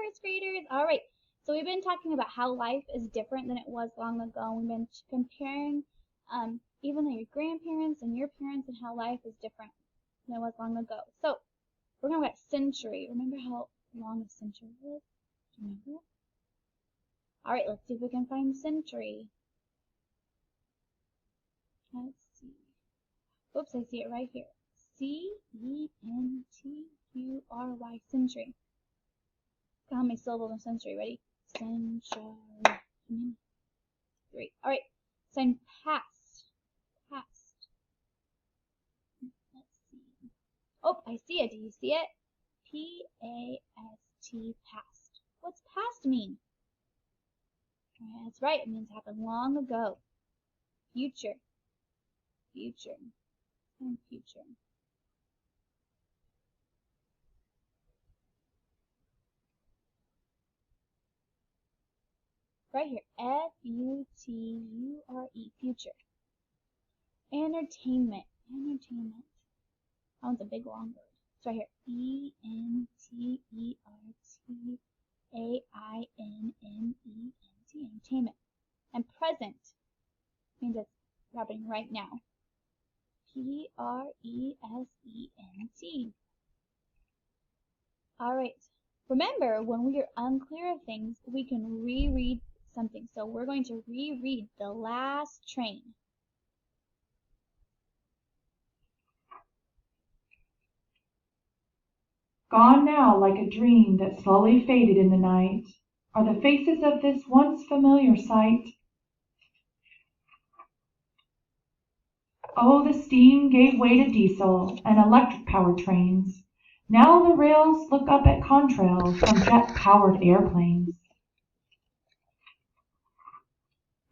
first graders. All right. So we've been talking about how life is different than it was long ago. We've been comparing even your grandparents and your parents and how life is different than it was long ago. So we're going to look at century. Remember how long a century was? Do you remember? All right, let's see if we can find century. Let's see. Oops, I see it right here. C-E-N-T-U-R-Y, century. Look how many syllables in century. Ready? Century. 3. All right. Sign past. Past. Let's see. Oh, I see it. Do you see it? P-A-S-T, past. What's past mean? That's right. It means happened long ago. Future. Future. And future. Right here. F-U-T-U-R-E. Future. Entertainment. Entertainment. That one's a big long word. It's right here. E-N-T-E-R-T-A-I-N-M-E-N-T. Entertainment. And present means it's happening right now. P-R-E-S-E-N-T. Alright. Remember, when we are unclear of things, we can reread something. So we're going to reread The Last Train. Gone now like a dream that slowly faded in the night are the faces of this once familiar sight. Oh, the steam gave way to diesel and electric-powered trains. Now the rails look up at contrails from jet-powered airplanes.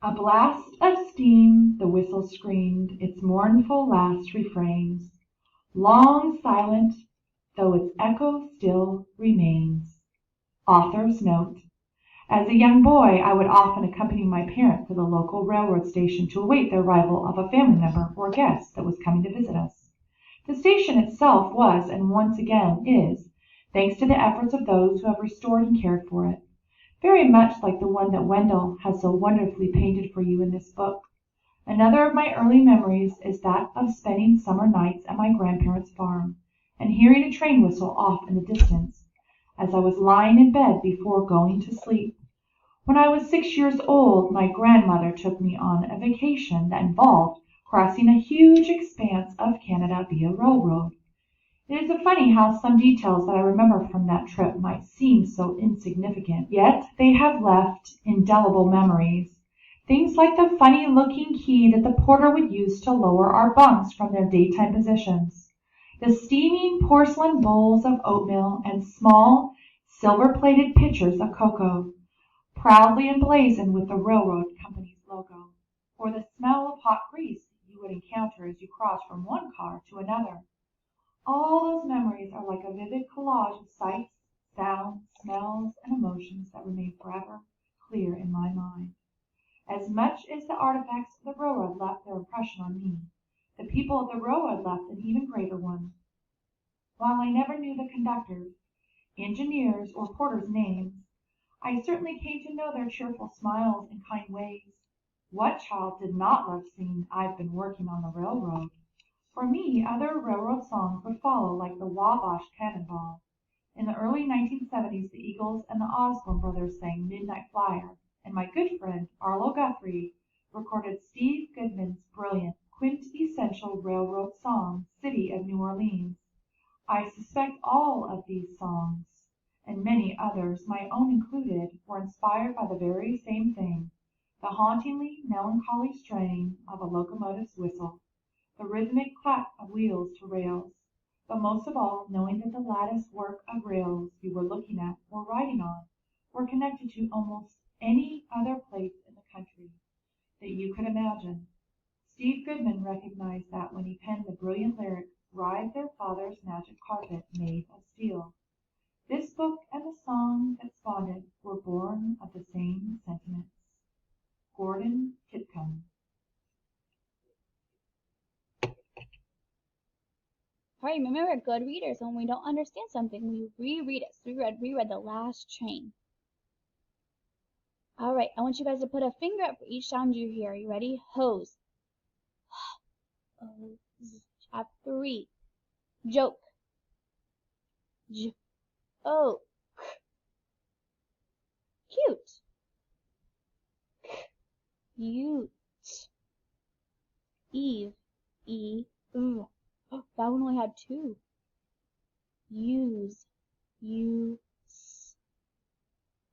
A blast of steam, the whistle screamed its mournful last refrains. Long silent, though its echo still remains. Author's note. As a young boy, I would often accompany my parent to the local railroad station to await the arrival of a family member or guest that was coming to visit us. The station itself was, and once again is, thanks to the efforts of those who have restored and cared for it, very much like the one that Wendell has so wonderfully painted for you in this book. Another of my early memories is that of spending summer nights at my grandparents' farm, and hearing a train whistle off in the distance, as I was lying in bed before going to sleep. When I was 6 years old, my grandmother took me on a vacation that involved crossing a huge expanse of Canada via railroad. It is funny how some details that I remember from that trip might seem so insignificant, yet they have left indelible memories. Things like the funny-looking key that the porter would use to lower our bunks from their daytime positions, the steaming porcelain bowls of oatmeal and small, silver-plated pitchers of cocoa, proudly emblazoned with the railroad company's logo, or the smell of hot grease you would encounter as you crossed from one car to another. All those memories are like a vivid collage of sights, sounds, smells, and emotions that remain forever clear in my mind. As much as the artifacts of the railroad left their impression on me, the people of the railroad left an even greater one. While I never knew the conductors, engineers, or porters' names, I certainly came to know their cheerful smiles and kind ways. What child did not love singing "I've Been Working on the Railroad"? For me, other railroad songs would follow, like the Wabash Cannonball. In the early 1970s, the Eagles and the Osborne brothers sang "Midnight Flyer," and my good friend Arlo Guthrie recorded Steve Goodman's brilliant, quintessential railroad song, "City of New Orleans." I suspect all of these songs, and many others, my own included, were inspired by the very same thing, the hauntingly melancholy strain of a locomotive's whistle, the rhythmic clack of wheels to rails, but most of all knowing that the lattice work of rails you were looking at or riding on were connected to almost any other place in the country that you could imagine. Steve Goodman recognized that when he penned the brilliant lyric, "Ride their father's magic carpet made of steel." This book and the song that spawned it were born of the same sentiments. Gordon Titcomb. All Alright, remember, we're good readers. When we don't understand something, we reread it. So reread The Last Train. Alright, I want you guys to put a finger up for each sound you hear. Are you ready? Hose. Chapter 3. Joke. J-O. Cute. Cute. Eve. E. Oh, that one only had 2. Use. Use.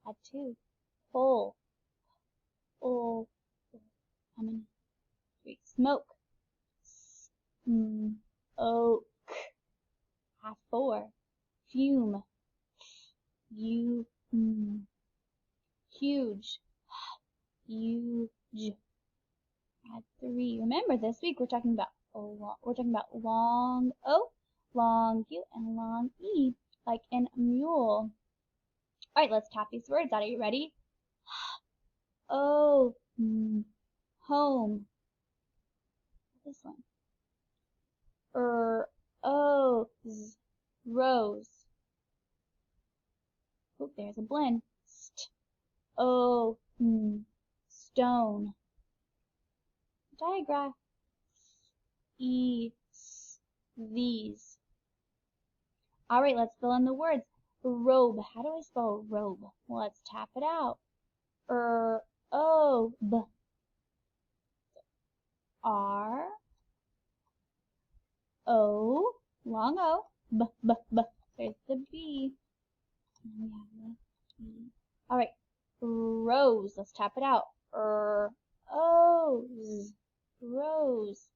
Had 2. Pull. Oh. How many? 3. Smoke. Oak. Have 4. Fume. Huge. Huge. Add 3. Remember, this week we're talking about long O, long U, and long E, like in mule. All right, let's tap these words out. Are you ready? Oh, home. This one. Oh, rose. Oh, there's a blend. Oh, stone. Diagraph. These. All right, let's fill in the words. Robe. How do I spell robe? Well, let's tap it out. O, B. R, O, long O, B, B, B. There's the B. And we have the E. All right, rose. Let's tap it out. O's, rose.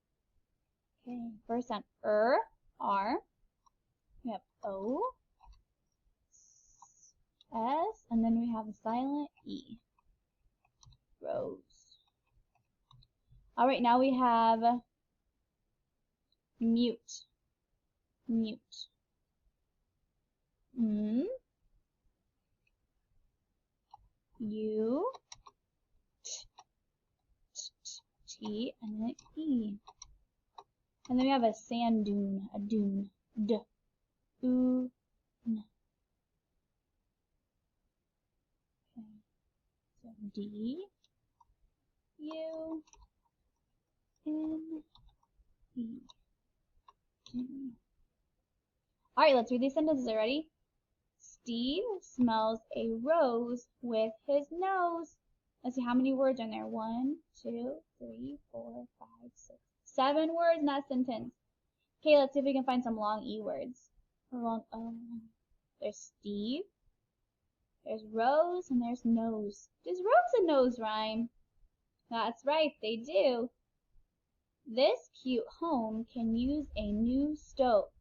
Okay, first sound R. We have O, S, and then we have a silent E. Rose. All right, now we have mute. Mute. U, T, and then E. And then we have a sand dune, a dune. D, U, N. Okay. So D, U, N, E. All right, let's read these sentences. Ready? Steve smells a rose with his nose. Let's see how many words are in there. 1, 2, 3, 4, 5, 6, 7 words in that sentence. Okay, let's see if we can find some long E words. Long O. There's Steve. There's rose, and there's nose. Does rose and nose rhyme? That's right, they do. This cute home can use a new stove.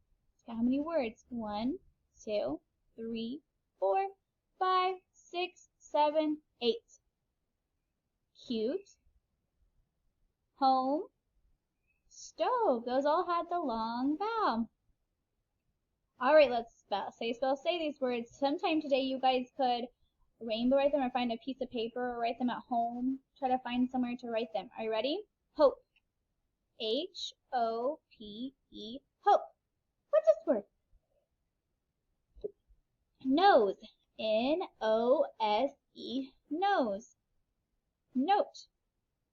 How many words? 1, 2, 3, 4, 5, 6, 7, 8. Cute. Home. Stove. Those all had the long vowel. All right, let's say these words. Sometime today you guys could rainbow write them or find a piece of paper or write them at home. Try to find somewhere to write them. Are you ready? Hope. H-O-P-E. Hope. What's this word? Nose. N-O-S-E. Nose. Note.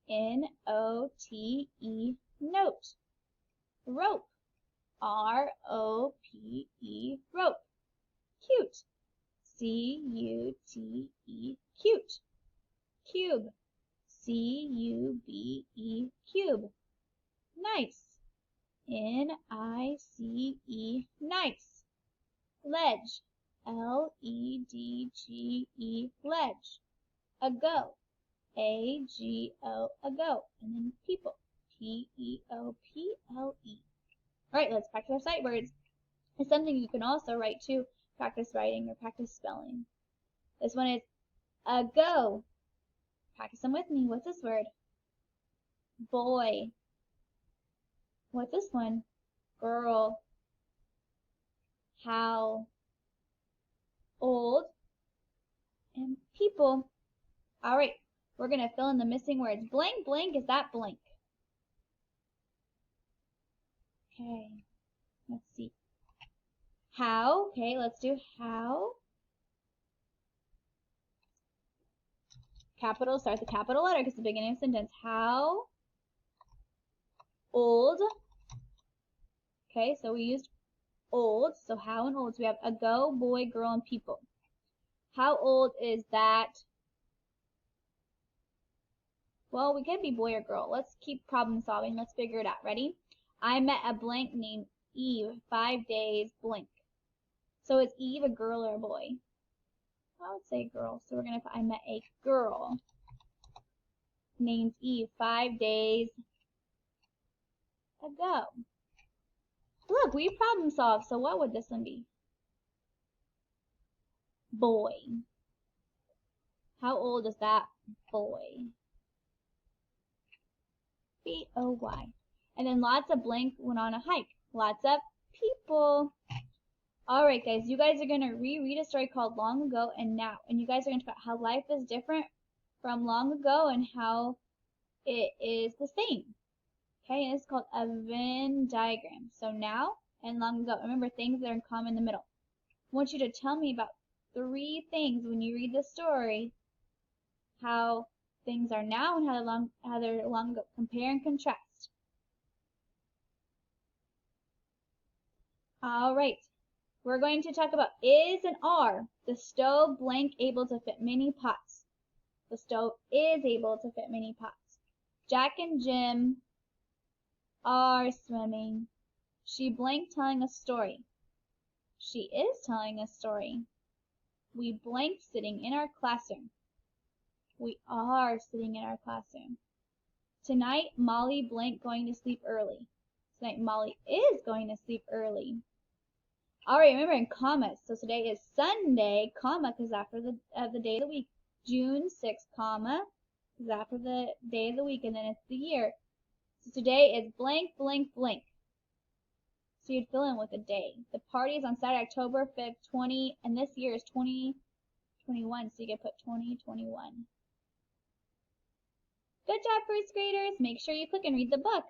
N-O-T-E. Note. Rope. R-O-P-E. Rope. Cute. C-U-T-E. Cute. Cube. C-U-B-E. Cube. Nice. N-I-C-E. Nice. Ledge. L-E-D-G-E. Ledge. Ago. A-G-O. Ago. And then people. P-E-O-P-L-E. Alright, let's practice our sight words. It's something you can also write too. Practice writing or practice spelling. This one is ago. Practice them with me. What's this word? Boy. What's this one? Girl. How. Old. And people. Alright, we're going to fill in the missing words. Blank, blank, is that blank? Okay, let's see. How, okay, let's do how. Capital, start the capital letter because it's the beginning of the sentence. How old, okay, so we used old, so how and old. So we have ago, boy, girl, and people. How old is that? Well, we could be boy or girl. Let's keep problem solving. Let's figure it out. Ready? I met a blank named Eve 5 days blank. So is Eve a girl or a boy? I would say girl. So we're going to put I met a girl named Eve 5 days ago. Look, we problem solved. So what would this one be? Boy. How old is that boy? B-O-Y. And then lots of blank went on a hike. Lots of people. Alright guys, you guys are going to reread a story called Long Ago and Now. And you guys are going to talk about how life is different from long ago and how it is the same. Okay, and it's called a Venn diagram. So now and long ago. Remember things that are in common in the middle. I want you to tell me about 3 things when you read the story, how things are now and how they're long ago. Compare and contrast. Alright. We're going to talk about is and are the stove blank able to fit many pots. The stove is able to fit many pots. Jack and Jim are swimming. She blank telling a story. She is telling a story. We blank sitting in our classroom. We are sitting in our classroom. Tonight, Molly blank going to sleep early. Tonight, Molly is going to sleep early. Alright, remember in commas. So today is Sunday, comma, because after the day of the week. June 6th, comma, because after the day of the week, and then it's the year. So today is blank, blank, blank. So you'd fill in with a day. The party is on Saturday, October 5th, 20, and this year is 2021, so you can put 2021. Good job, first graders. Make sure you click and read the book.